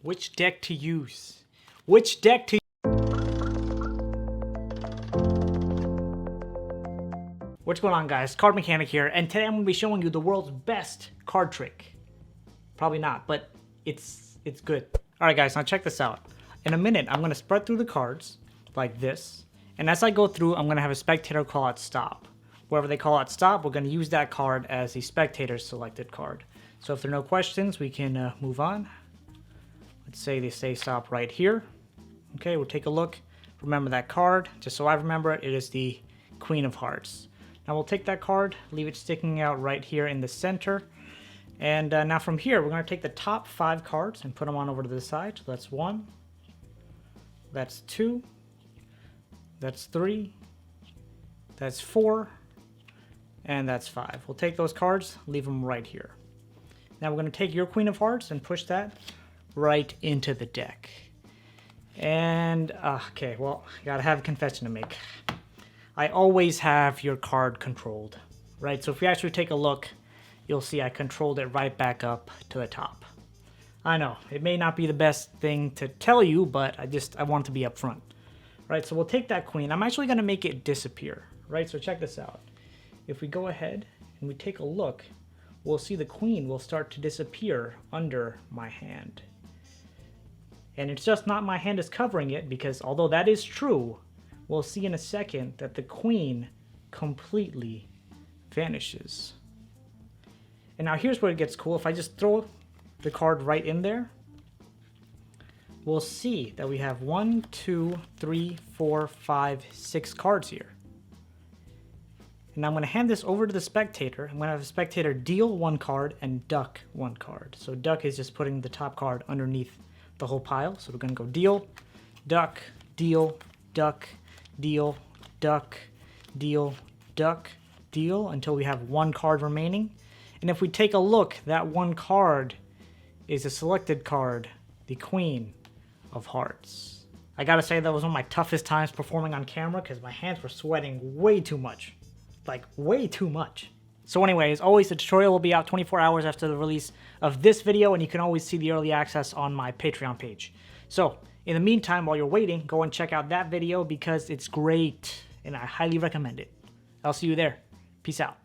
Which deck to use? Which deck to What's going on, guys? CardMechanic here, and today I'm going to be showing you the world's best card trick. Probably not, but it's good. Alright guys, now check this out. In a minute, I'm going to spread through the cards like this, and as I go through, I'm going to have a spectator call out stop. Wherever they call out stop, we're going to use that card as the spectator's selected card. So if there are no questions, we can move on. Let's say they say stop right here. Okay, we'll take a look. Remember that card. Just so I remember it, it is the Queen of Hearts. Now we'll take that card, leave it sticking out right here in the center. And now from here, we're going to take the top 5 cards and put them on over to the side. So that's 1, that's 2, that's 3, that's 4, and that's 5. We'll take those cards, leave them right here. Now we're going to take your Queen of Hearts and push that right into the deck. And, okay, well, I gotta have a confession to make. I always have your card controlled, right? So if you actually take a look, you'll see I controlled it right back up to the top. I know, it may not be the best thing to tell you, but I want to be upfront. Right, so we'll take that queen. I'm actually gonna make it disappear, right? So check this out. If we go ahead and we take a look, we'll see the queen will start to disappear under my hand. And it's just not my hand is covering it, because although that is true, we'll see in a second that the queen completely vanishes. And now here's where it gets cool. If I just throw the card right in there, we'll see that we have 1, 2, 3, 4, 5, 6 cards here. And I'm going to hand this over to the spectator. I'm going to have the spectator deal 1 card and duck 1 card. So duck is just putting the top card underneath the whole pile. So we're going to go deal, duck, deal, duck, deal, duck, deal, duck, deal, until we have 1 card remaining. And if we take a look, that 1 card is a selected card, the Queen of Hearts. I gotta say, that was one of my toughest times performing on camera because my hands were sweating way too much. Like, way too much. So anyway, as always, the tutorial will be out 24 hours after the release of this video, and you can always see the early access on my Patreon page. So, in the meantime, while you're waiting, go and check out that video because it's great, and I highly recommend it. I'll see you there. Peace out.